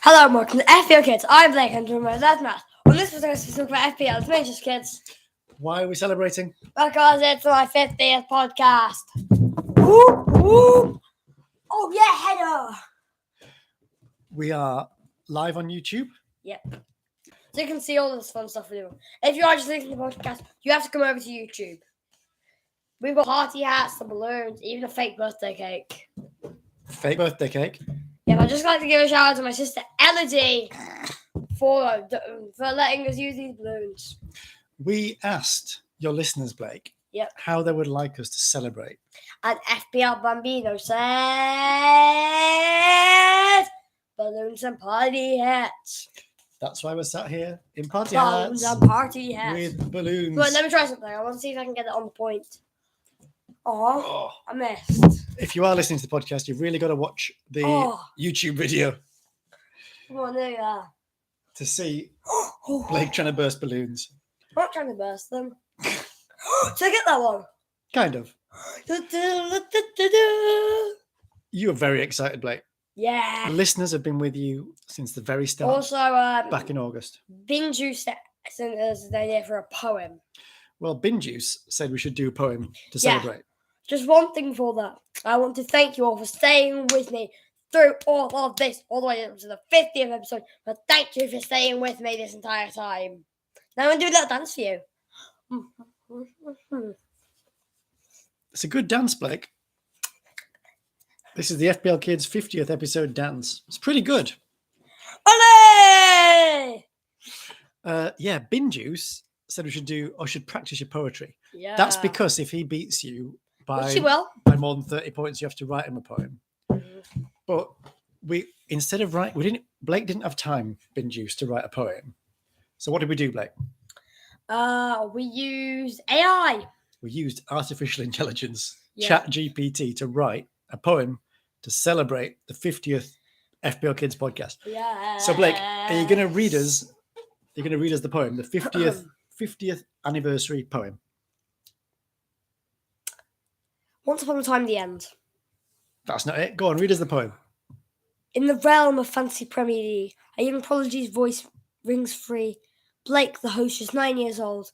Hello, welcome to FPL Kids. I'm Blake and my dad's Matt. On this podcast, we talk about FPL Teenagers Kids Why are we celebrating? because it's my 50th podcast. Whoop, whoop. Oh, yeah, header. We are live on YouTube. Yep. So you can see all this fun stuff we do. If you are just listening to the podcast, you have to come over to YouTube. We've got party hats, the balloons, even a fake birthday cake. Fake birthday cake. Yeah, I'd just like to give a shout out to my sister Elodie for letting us use these balloons. We asked your listeners, Blake, Yep. how they would like us to celebrate. And FPL Bambino says balloons and party hats. That's why we're sat here in party Balloons hats and party hats. with balloons. But let me try something. I want to see if I can get it on the point. Oh, Oh, I missed. if you are listening to the podcast, you've really got to watch the YouTube video Come on, there you are. to see Oh, Blake trying to burst balloons. I'm not trying to burst them. Did I get that one? Kind of. Du-du-du-du-du-du. You are very excited, Blake. Yeah. The listeners have been with you since the very start, Also, back in August. Binju sent us an idea for a poem. Well, Bin Juice said we should do a poem to Yeah. celebrate. Just one thing for that. I want to thank you all for staying with me through all of this, all the way up to the 50th episode. But thank you for staying with me this entire time. Now I'm going to do a little dance for you. It's a good dance, Blake. This is the FPL Kids 50th episode dance. It's pretty good. Olé! Yeah, Bin Juice said we should practice your poetry. Yeah. That's because if he beats you Which he by will. more than 30 points, you have to write him a poem. Mm-hmm. But Blake didn't have time, Bin Juice, to write a poem. So what did we do, Blake? We used AI. We used artificial intelligence, Yeah. ChatGPT, to write a poem to celebrate the 50th FPL Kids podcast. Yeah. So Blake, are you going to read us? You're going to read us the poem, the 50th anniversary poem. Once upon a time, the end. That's not it. Go on, read us the poem. In the realm of fantasy Premier League, a young prodigy's voice rings free. Blake, the host, is 9 years old.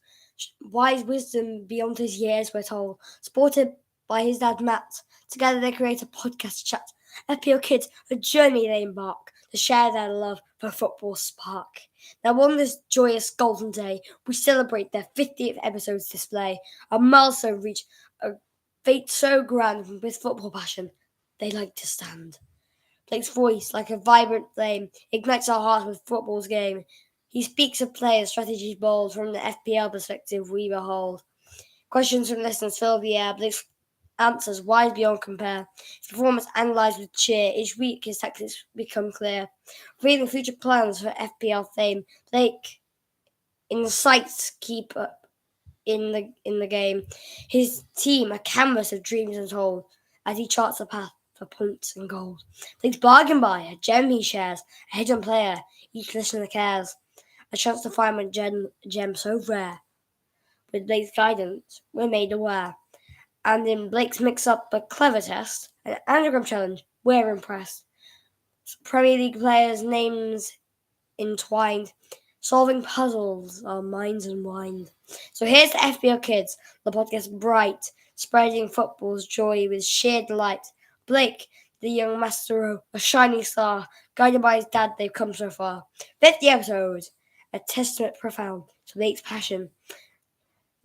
Wise wisdom beyond his years, we're told. Supported by his dad, Matt. Together they create a podcast chat. FPL Kids, a journey they embark to share their love for football spark. Now on this joyous golden day, we celebrate their 50th episode's display. A milestone reach, a fate so grand with football passion, they like to stand. Blake's voice, like a vibrant flame, ignites our hearts with football's game. He speaks of players, strategies bold, from the FPL perspective we behold. Questions from listeners fill the air. Blake's answers wise beyond compare. His performance analysed with cheer. Each week his tactics become clear. Revealing future plans for FPL fame. Blake, in the sights, keep up in the game. His team, a canvas of dreams untold, as he charts a path for points and gold. Blake's bargain buy, a gem he shares, a hidden player each listener cares. A chance to find a gem so rare. With Blake's guidance, we're made aware. And in Blake's mix-up but clever test, an anagram challenge, we're impressed. Premier League players' names entwined, solving puzzles, our minds unwind. So here's the FPL Kids, the podcast bright, spreading football's joy with sheer delight. Blake, the young maestro, a shining star, guided by his dad, they've come so far. 50 episodes, a testament profound to Blake's passion,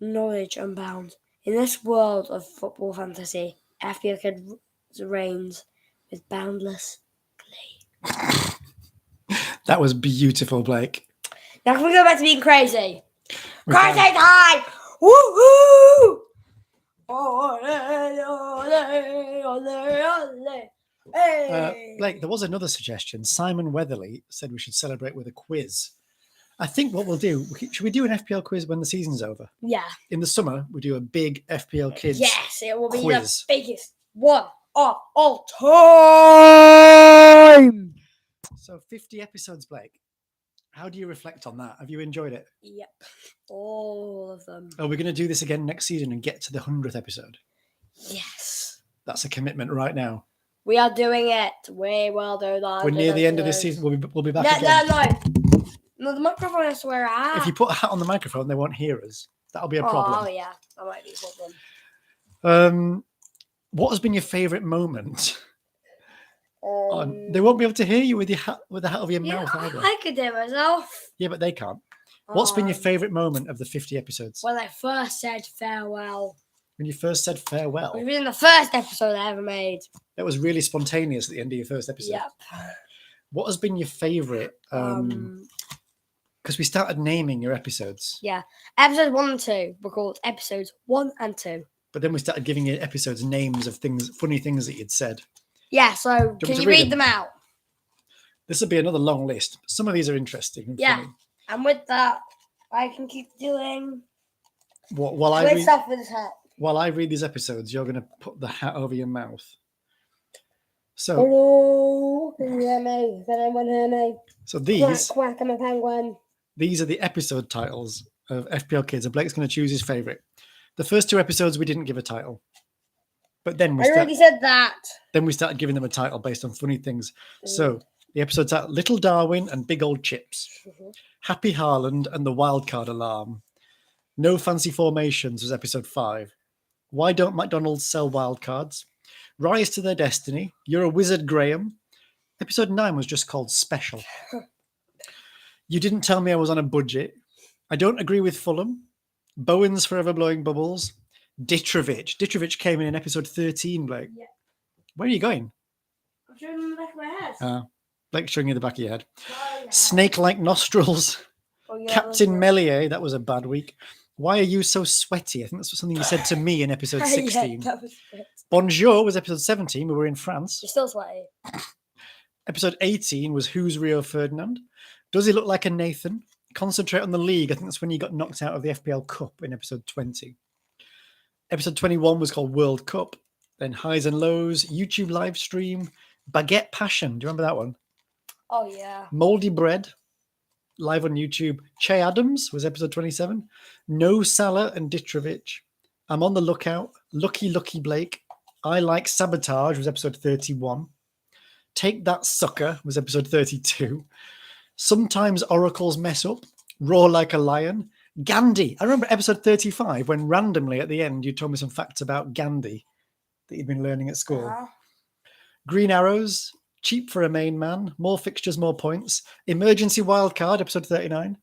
knowledge unbound. In this world of football fantasy, FPL Kids reigns with boundless glee. That was beautiful, Blake. Now can we go back to being crazy? We Crazy can. time! Woohoo! Ole, ole, ole, ole. Hey! Blake, there was another suggestion. Simon Weatherly said we should celebrate with a quiz. I think what we'll do, should we do an FPL quiz when the season's over? Yeah. In the summer, we do a big FPL Kids Yes, it will be quiz. the biggest one of all time. So 50 episodes, Blake. How do you reflect on that? Have you enjoyed it? Yep, all of them. Are we going to do this again next season and get to the 100th episode? Yes. That's a commitment right now. We are doing it. We will do that. We're near the end of this season. We'll be back again. No, the microphone is where I am. If you put a hat on the microphone, they won't hear us. That'll be a problem. Oh, yeah. That might be a problem. What has been your favourite moment? They won't be able to hear you with the hat over your mouth either. I could do myself. Yeah, but they can't. What's been your favourite moment of the 50 episodes? When I first said farewell. When you first said farewell? It was in the first episode I ever made. That was really spontaneous at the end of your first episode. Yep. What has been your favourite? Because we started naming your episodes. Yeah. Episodes 1 and 2 were called episodes 1 and 2. But then we started giving you episodes names of funny things that you'd said. Yeah, so can you read them out? This will be another long list. Some of these are interesting and funny. And with that, I can keep doing while I stuff with his hat. While I read these episodes, you're going to put the hat over your mouth. So, hello, can you hear me? Can anyone hear me? So these, quack, I'm a penguin. These are the episode titles of FPL Kids, and Blake's going to choose his favourite. The first 2 episodes we didn't give a title, but then I already said that. Then we started giving them a title based on funny things. So the episodes are Little Darwin and Big Old Chips, Happy Harland and the Wildcard Alarm, No Fancy Formations was episode 5. Why Don't McDonald's Sell Wildcards? Rise to Their Destiny. You're a Wizard, Graham. Episode 9 was just called Special. You Didn't Tell Me I Was on a Budget. I Don't Agree with Fulham. Bowen's Forever Blowing Bubbles. Ditrovich. Ditrovich came in episode 13, Blake. Yeah. Where are you going? I'm showing you the back of my head. Blake's showing you the back of your head. Oh, yeah. Snake-like Nostrils. Captain Melier. That was a bad week. Why are you so sweaty? I think that's something you said to me in episode 16. Yeah, that was it. Bonjour was episode 17. We were in France. You're still sweaty. Episode 18 was Who's Rio Ferdinand? Does he look like a Nathan? Concentrate on the league. I think that's when you got knocked out of the FPL Cup in episode 20. Episode 21 was called World Cup. Then Highs and Lows, YouTube live stream, Baguette Passion. Do you remember that one? Oh, yeah. Moldy Bread, live on YouTube. Che Adams was episode 27. No Salah and Ditrovich. I'm on the Lookout. Lucky Blake. I Like Sabotage was episode 31. Take That Sucker was episode 32. Sometimes Oracles Mess Up. Roar Like a Lion. Gandhi. I remember episode 35 when randomly at the end you told me some facts about Gandhi that you'd been learning at school. Green Arrows. Cheap for a Main Man. More Fixtures, More Points. Emergency Wildcard, episode 39.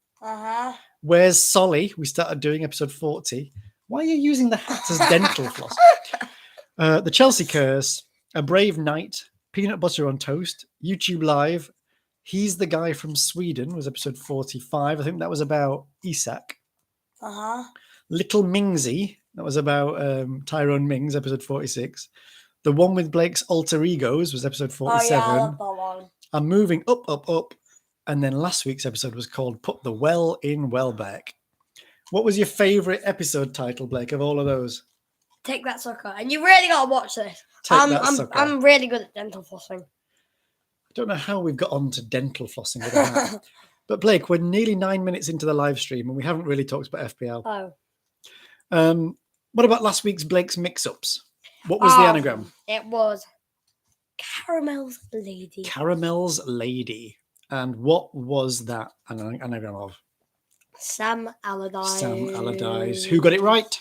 Where's Solly? We started doing episode 40. Why are you using the hat as dental floss? The Chelsea Curse. A Brave Night. Peanut Butter on Toast. YouTube Live. He's the Guy from Sweden was episode 45. I think that was about Isak. Little Mingsy. That was about Tyrone Mings, episode 46. The one with Blake's alter egos was episode 47. Oh, yeah, I love that one. I'm moving up. And then last week's episode was called Put the Well in Welbeck. What was your favourite episode title, Blake, of all of those? Take That Sucker. And you really got to watch this. I'm really good at dental flossing. I don't know how we've got on to dental flossing with that. But Blake, we're nearly 9 minutes into the live stream and we haven't really talked about FPL. What about last week's Blake's mix-ups? What was the anagram? It was Caramel's Lady. Caramel's Lady. And what was that anagram of? Sam Allardyce. Sam Allardyce. Who got it right?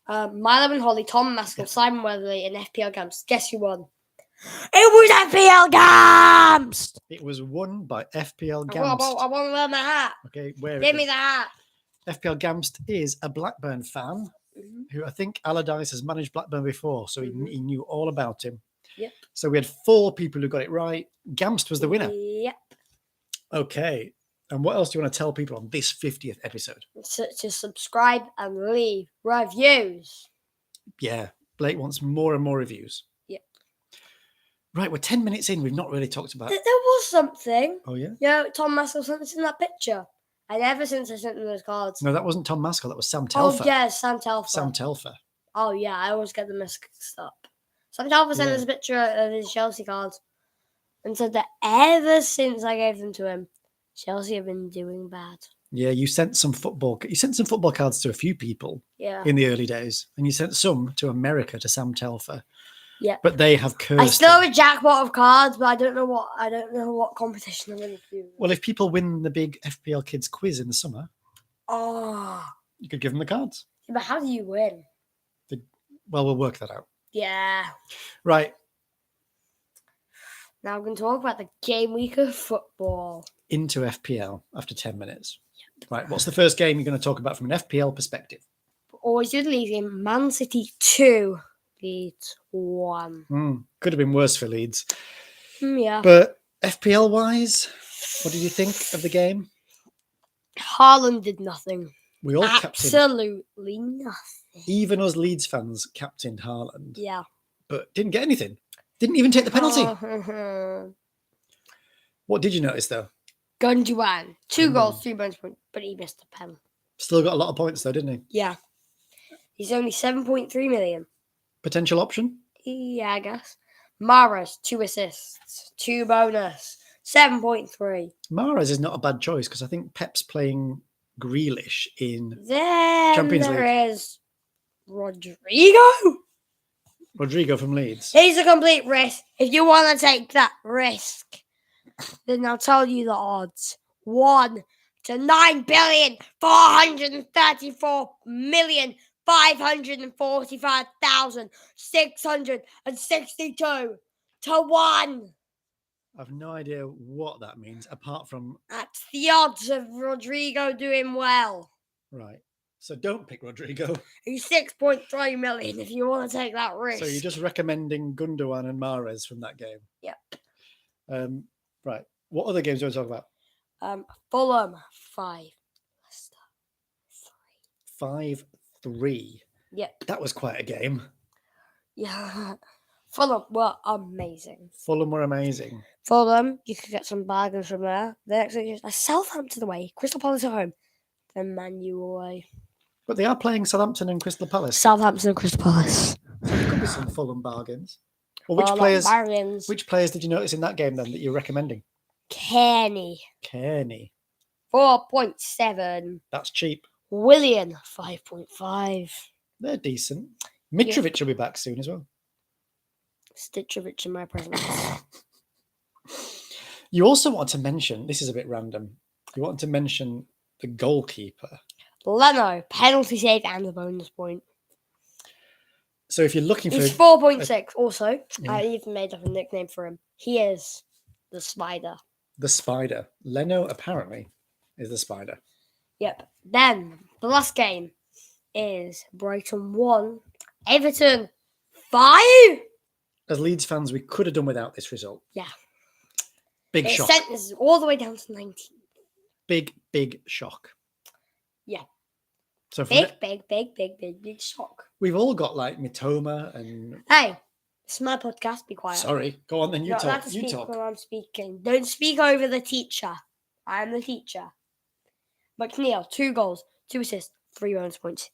Milo and Holly, Tom Maskell, Simon Weatherly, and FPL Camps. Guess who won? It was FPL Camps! It was won by FPL Gamst. I want to wear my hat. Okay, wear Give me the hat. FPL Gamst is a Blackburn fan who I think Allardyce has managed Blackburn before, so he knew all about him. Yep. So we had 4 people who got it right. Gamst was the winner. Yep. Okay. And what else do you want to tell people on this 50th episode? To subscribe and leave reviews. Yeah. Blake wants more and more reviews. Yep. Right, we're 10 minutes in. We've not really talked about There was something. Oh, yeah? Yeah, Tom Maskell sent us in that picture. And ever since I sent them those cards. No, that wasn't Tom Maskell. That was Sam Telfer. Oh, yeah, Sam Telfer. Sam Telfer. Oh, yeah, I always get them mixed up. Sam Telfer sent us a picture of his Chelsea cards and said that ever since I gave them to him, Chelsea have been doing bad. Yeah, you sent some football cards to a few people in the early days, and you sent some to America to Sam Telfer. Yeah. But they have cursed I still him. have a jackpot of cards, but I don't know what competition I'm going to do. Well, if people win the big FPL Kids quiz in the summer, Oh, you could give them the cards. but how do you win? Well, we'll work that out. Yeah. Right. Now we're going to talk about the game week of football. Into FPL after 10 minutes. Right. What's the first game you're going to talk about from an FPL perspective? Always good Leeds game. Man City 2, Leeds 1. Could have been worse for Leeds. Yeah. But FPL wise, what did you think of the game? Haaland did nothing. We all Absolutely nothing. Even us Leeds fans captained Haaland. Yeah. But didn't get anything. Didn't even take the penalty. What did you notice though? Gundogan, 2 goals, 3 bonus points, but he missed a pen. Still got a lot of points though, didn't he? Yeah. He's only 7.3 million. Potential option? Yeah, I guess. Mahrez, 2 assists, 2 bonus, 7.3. Mahrez is not a bad choice because I think Pep's playing Grealish in Then Champions there is Rodrigo. Rodrigo from Leeds. He's a complete risk. If you want to take that risk, then I'll tell you the odds. 1 to 9,434,545,662 to 1. I've no idea what that means apart from... That's the odds of Rodrigo doing well. Right. So don't pick Rodrigo. He's 6.3 million if you want to take that risk. So you're just recommending Gundogan and Mahrez from that game? Yep. Right. What other games do you want to talk about? Fulham 5. Leicester 5-3. Yep. That was quite a game. Yeah. Fulham were amazing. Fulham, you could get some bargains from there. The next week is Southampton away, Crystal Palace at home, then Man U away. But they are playing Southampton and Crystal Palace. Southampton and Crystal Palace. So there could be some Fulham bargains. Well, which players did you notice in that game then that you're recommending? Kearney. 4.7. That's cheap. Willian 5.5. They're decent. Mitrovic will be back soon as well. Stitchovic in my presence. You also want to mention, this is a bit random, you want to mention the goalkeeper. Leno, penalty save and a bonus point. So if you're looking for... He's 4.6 also. Yeah. I even made up a nickname for him. He is the Spider. The Spider. Leno apparently is the Spider. Yep. Then the last game is Brighton 1, Everton 5. As Leeds fans, we could have done without this result. Yeah. Big shock. It sent us all the way down to 19. Big shock. Yeah. So big shock. We've all got like Mitoma and... Hey, it's my podcast. Be quiet. Sorry. Go on then. You talk. You talk. When I'm speaking. Don't speak over the teacher. I am the teacher. McNeil, 2 goals, 2 assists, 3 bonus points.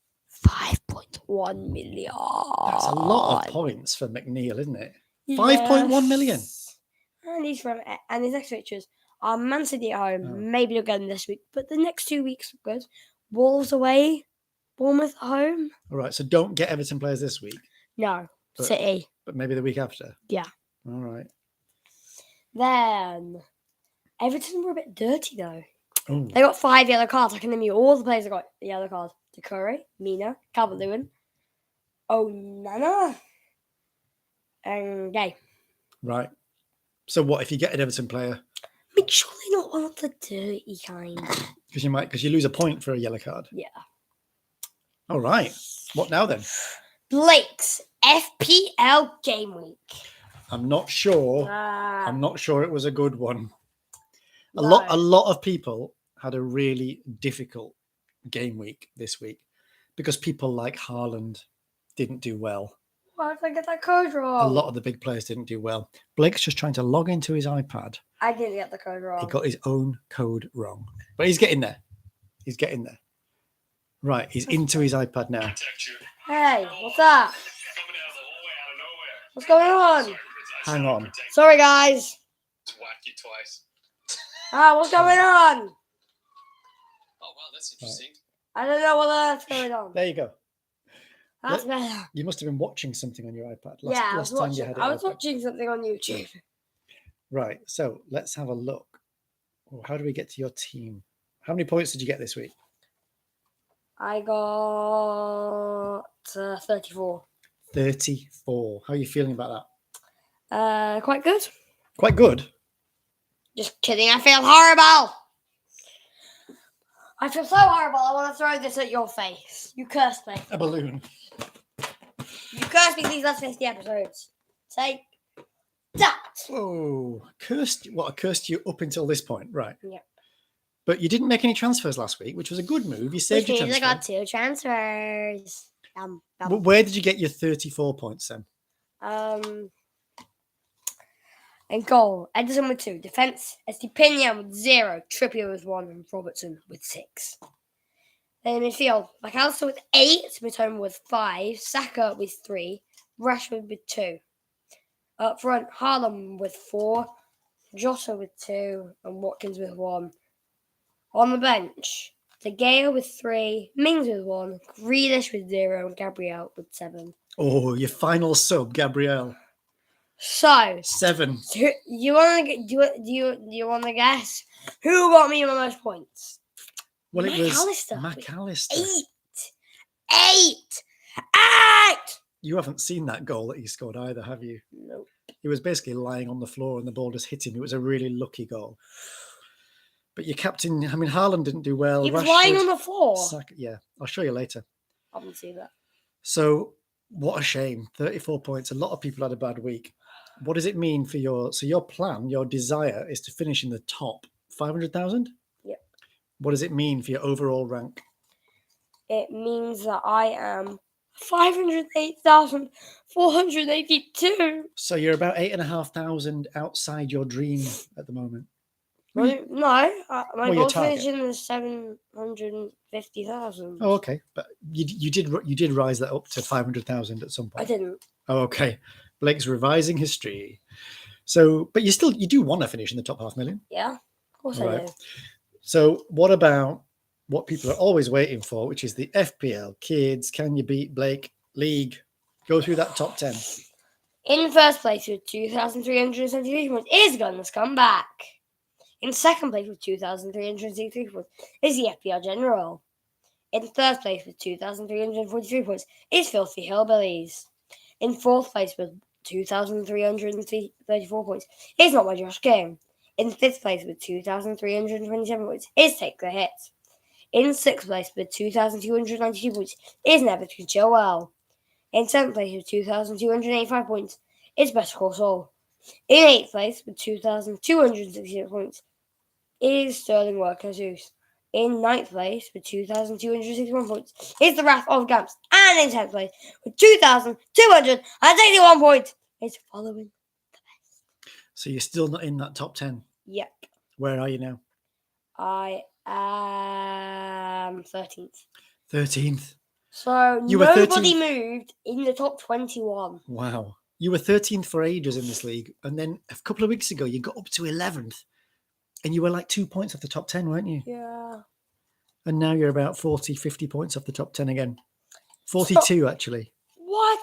5.1 million. That's a lot of points for McNeil, isn't it? Yes. 5.1 million. And his next fixtures are Man City at home. Oh. Maybe they'll get them this week, but the next 2 weeks are good. Wolves away, Bournemouth at home. All right, so don't get Everton players this week. No, City. But maybe the week after. Yeah. All right. Then Everton were a bit dirty though. Ooh. They got 5 yellow cards. I can name you all the players that got yellow cards. Decore, Mina, Calvert-Lewin, Onana, and Gay. Right. So what if you get an Everton player? Make sure they're not one of the dirty kind. Because you lose a point for a yellow card. Yeah. All right. What now then? Blake's FPL game week. I'm not sure. I'm not sure it was a good one. No. A lot of people had a really difficult game week this week because people like Haaland didn't do well. Why did I get that code wrong? A lot of the big players didn't do well. Blake's just trying to log into his iPad. I didn't get the code wrong. He got his own code wrong. But he's getting there. Right, he's into his iPad now. Hey, what's that? What's going on? Hang on. Sorry, guys. Whack you twice. What's going on? Oh, wow, that's interesting. I don't know what that's going on. There you go. That's better. You must have been watching something on your iPad I last was time you watching. had it I was open. watching something on YouTube. Right, so let's have a look. Oh, how do we get to your team? How many points did you get this week? I got 34. 34. How are you feeling about Quite good. that? Quite good. Just kidding. I feel horrible. I feel so horrible. I want to throw this at your face. You cursed me. A balloon. You cursed me these last 50 episodes. Take that. Whoa. Cursed. What? I cursed you up until this point. Right. Yep. But you didn't make any transfers last week, which was a good move. You saved Which your means transfer. I got 2 transfers. But where did you get your 34 points then? And goal, Edison with 2. Defence, Estepinian with 0. Trippier with 1. And Robertson with 6. Then in midfield, McAllister with 8. Mitoma with 5. Saka with 3. Rashford with 2. Up front, Haaland with 4. Jota with 2. And Watkins with 1. On the bench, De Gea with 3. Mings with 1. Grealish with 0. And Gabriel with 7. Oh, your final sub, Gabrielle. So 7. you want to do you want to guess who got me the most points? Well, it was McAllister. McAllister. 8. You haven't seen that goal that he scored either, have you? Nope. He was basically lying on the floor and the ball just hit him. It was a really lucky goal. But your captain, I mean, Haaland didn't do well. He was Rashford, lying on the floor. yeah, I'll show you later. I didn't see that. So, what a shame. 34 points. A lot of people had a bad week. What does it mean for your plan, your desire is to finish in the top 500,000? Yep. What does it mean for your overall rank? It means that I am 508,482. So you're about 8,500 outside your dream at the moment. No, my your goal target. finishing is 750,000. Oh, okay. But you did rise that up to 500,000 at some point. I didn't. Oh, okay. Blake's revising history. So, but you do want to finish in the top 500,000. Yeah, of course I Right. do. So, what about what people are always waiting for, which is the FPL Kids Can You Beat Blake League? Go through that top 10. In first place with 2,373 points is Gunners Come Back. In second place with 2,363 points is the FPL General. In third place with 2,343 points is Filthy Hillbillies. In fourth place with 2,334 points is Not My Josh Game. In fifth place with 2,327 points is Take the Hit. In sixth place with 2,292 points is Never to Chill Well. In seventh place with 2,285 points is Better Call Saul. In eighth place with 2,268 points is Sterling Worker Zeus. In ninth place with 2,261 points is The Wrath of Gams. And in 10th place with 2,281 points is Following the Best. So you're still not in that top 10. Yep. Where are you now? I am 13th. 13th. So You were nobody 13th. moved in the top 21. Wow. You were 13th for ages in this league. And then a couple of weeks ago, you got up to 11th. And you were like 2 points off the top 10, weren't you? Yeah. And now you're about 40, 50 points off the top 10 again. 42, actually. What?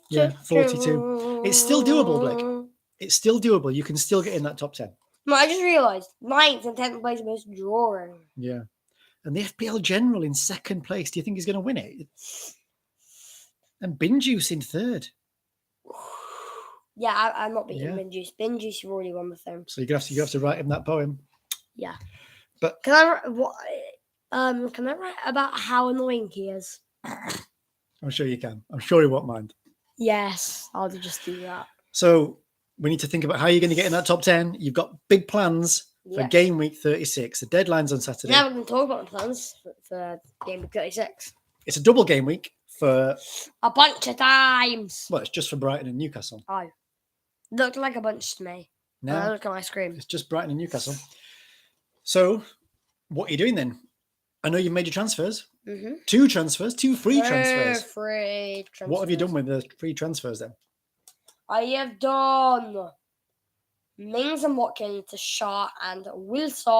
Yeah, 42. It's still doable, Blake. It's still doable. You can still get in that top 10. No, I just realised 9th and 10th place are most drawing. Yeah. And the FPL General in second place. Do you think he's going to win it? And Bin Juice in third. Yeah, I'm not beating Yeah. Bin Juice. Bin Juice, you've already won with them. So you have to write him that poem. Yeah. But can I write about how annoying he is? I'm sure you can. I'm sure he won't mind. Yes, I'll just do that. So we need to think about how you're going to get in that top 10. You've got big plans for game week 36. The deadline's on Saturday. Now we can talk about the plans for game week 36. It's a double game week for a bunch of times. Well, it's just for Brighton and Newcastle. Oh, looked like a bunch to me. No, look at my screen. It's just Brighton and Newcastle. So, what are you doing then? I know you've made your transfers. Mm-hmm. 2 transfers, 2 free transfers. Free transfers. What have you done with the free transfers then? I have done Mings and Watkins to Shaw and Wilson.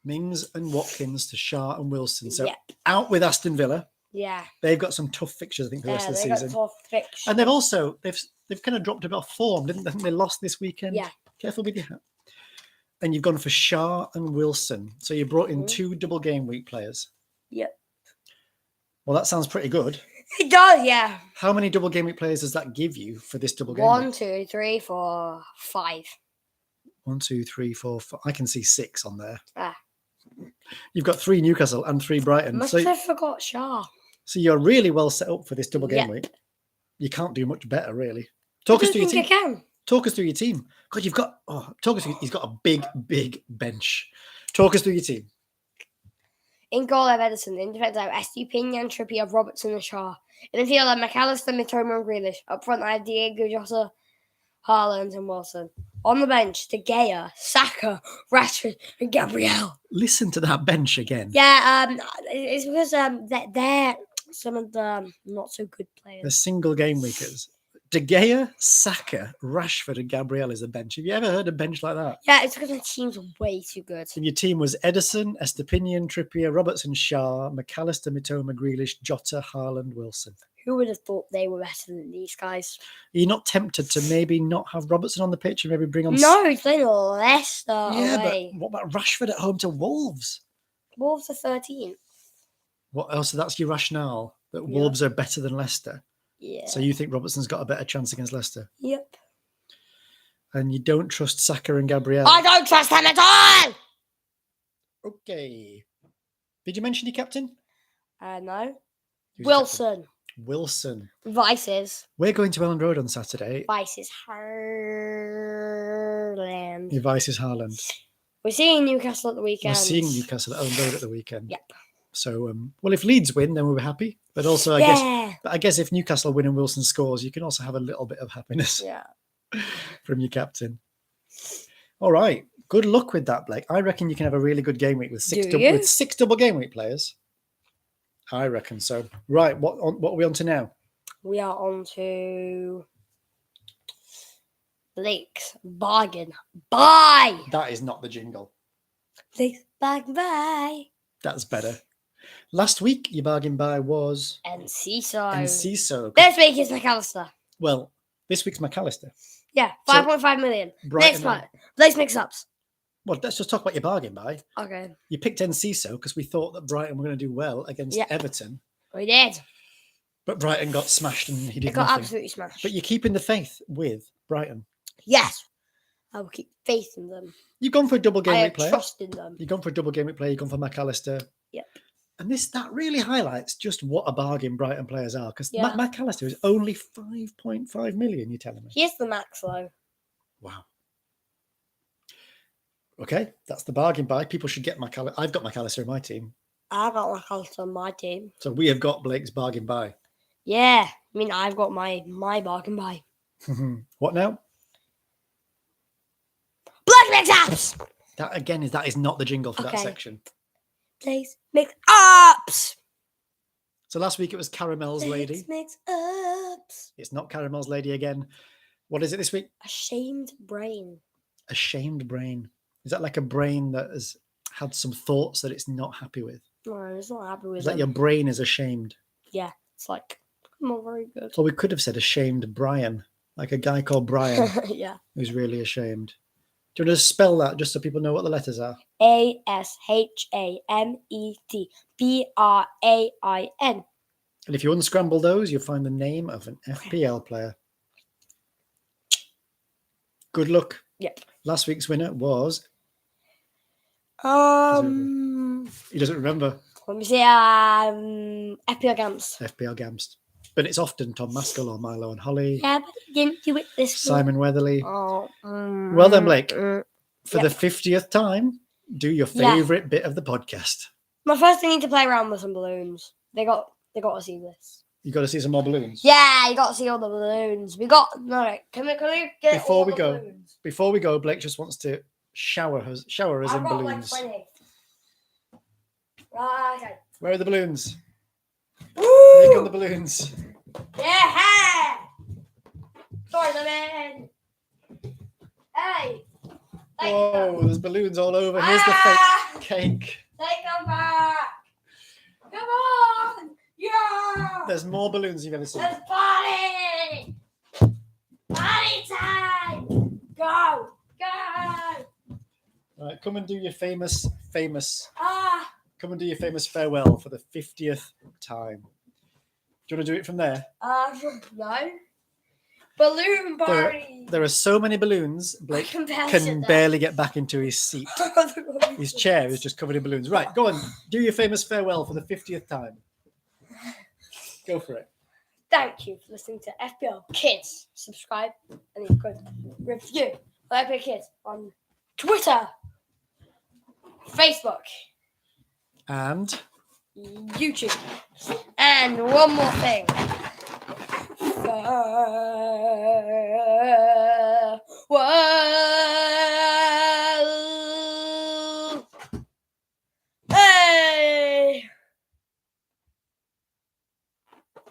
Mings and Watkins to Shah and Wilson. So Yep. out with Aston Villa. Yeah. They've got some tough fixtures, I think, for the rest of the They season. got 12 fixtures. And they've kind of dropped a bit of form, didn't they? I think they lost this weekend. Yeah. Careful with your hat. And you've gone for Shah and Wilson. So you brought in 2 double game week players. Yep. Well, that sounds pretty good. It does, yeah. How many double game week players does that give you for this double game 1, week? 2, 3, 4, 5. 1, 2, 3, 4, 5. I can see 6 on there. Ah. You've got 3 Newcastle and 3 Brighton. Must So, have forgot Shah. so you're really well set up for this double game Yep. week. You can't do much better, really. I Talk us don't through your think team. I can. Talk us through your team. God, you've got. Oh, talk us through. He's got a big bench. Talk us through your team. In goal, I have Edison. In defence, I have Estupinian, Trippier, Robertson, and Shaw. In the field, I have McAllister, Mitoma, and Grealish. Up front, I have Diego Jota, Haaland, and Wilson. On the bench, De Gea, Saka, Rashford, and Gabriel. Listen to that bench again. Yeah, it's because they're some of the not so good The players. single game weekers. De Gea, Saka, Rashford, and Gabriel is a bench. Have you ever heard a bench like that? Yeah, it's because my team's way too good. And your team was Edison, Estepinian, Trippier, Robertson, Shaw, McAllister, Mitoma, Grealish, Jota, Haaland, Wilson. Who would have thought they were better than these guys? Are you not tempted to maybe not have Robertson on the pitch and maybe bring on... No, he's playing Leicester Yeah, away. but what about Rashford at home to Wolves? Wolves are 13. What else? So that's your rationale, that Yeah. Wolves are better than Leicester. Yeah. So you think Robertson's got a better chance against Leicester? Yep. And you don't trust Saka and Gabriel? I don't trust him at all! Okay. Did you mention your captain? No. Who's Wilson. captain? Wilson. Vices. We're going to Ellen Road on Saturday. Vices. Haaland. Your vice is Haaland. We're seeing Newcastle at the weekend. We're seeing Newcastle at Ellen Road at the weekend. Yep. So, well, if Leeds win, then we'll be happy. But also, I guess if Newcastle win and Wilson scores, you can also have a little bit of happiness Yeah. from your captain. All right. Good luck with that, Blake. I reckon you can have a really good game week with six double game week players. I reckon so. Right. What are we on to now? We are on to Blake's bargain buy. That is not the jingle. Blake's bargain buy. That's better. Last week, your bargain buy was Enciso. Enciso. This week is McAllister. Well, this week's McAllister. Yeah, 5.5 million. Next Brighton. one. Blake's mix-ups. Well, let's just talk about your bargain buy. Okay. You picked Enciso because we thought that Brighton were going to do well against Everton. We did. But Brighton got smashed and he did It got nothing. absolutely smashed. But you're keeping the faith with Brighton. Yes. I will keep faith in them. You've gone for a double game I week have player. trust in them. You've gone for a double game week player. You've gone for McAllister. Yep. And that really highlights just what a bargain Brighton players are. Because Yeah. McAllister is only 5.5 million, you're telling me. Here's the max, though. Wow. Okay, that's the bargain buy. People should get McAllister. I've got McAllister in my team. I got McAllister on my team. So we have got Blake's bargain buy. Yeah. I mean, I've got my bargain buy. What now? Black mix-ups! That is not the jingle for that Okay. section. Blake's mix-ups! So last week it was Caramel's Lady. Blake's mix-ups. It's not Caramel's Lady again. What is it this week? Ashamed brain. A shamed brain. Is that like a brain that has had some thoughts that it's not happy with? No, it's not happy with Is that them. your brain is ashamed? Yeah, it's like, not very good. Or we could have said ashamed Brian, like a guy called Brian Yeah. who's really ashamed. Do you want to spell that just so people know what the letters are? ASHAMED And if you unscramble those, you'll find the name of an FPL player. Good luck. Yep. Last week's winner was... Let He doesn't remember. me see. FPL Gams. FPL Gamst. But it's often Tom Maskell or Milo and Holly. Yeah, but he didn't do it this week. Simon Weatherly. Oh, Well then, Blake, for Yep. the 50th time, do your favourite bit of the podcast. My first thing, need to play around with some balloons. They got to see this. You got to see some more balloons. Yeah, you got to see all the balloons. Can we get Before all we the go, balloons? Blake just wants to shower us I've in got balloons. like 20. Right, okay. Where are the balloons? Woo! Here come the balloons. Yeah! Sorry, man. Hey! Whoa, there's balloons all over. Here's the fake cake. Take them back. Come on. Yeah. There's more balloons you've ever seen. Let's party. Party time. Go. Go. Right, come and do your famous. Ah. Come and do your famous farewell for the 50th time. Do you want to do it from there? No. Balloon party. There are so many balloons, Blake can barely get back into his seat. His chair is just covered in balloons. Right, go on. Do your famous farewell for the 50th time. Go for it. Thank you for listening to FPL Kids. Subscribe and you could review FPL Kids on Twitter, Facebook, And YouTube. And one more thing. Bye.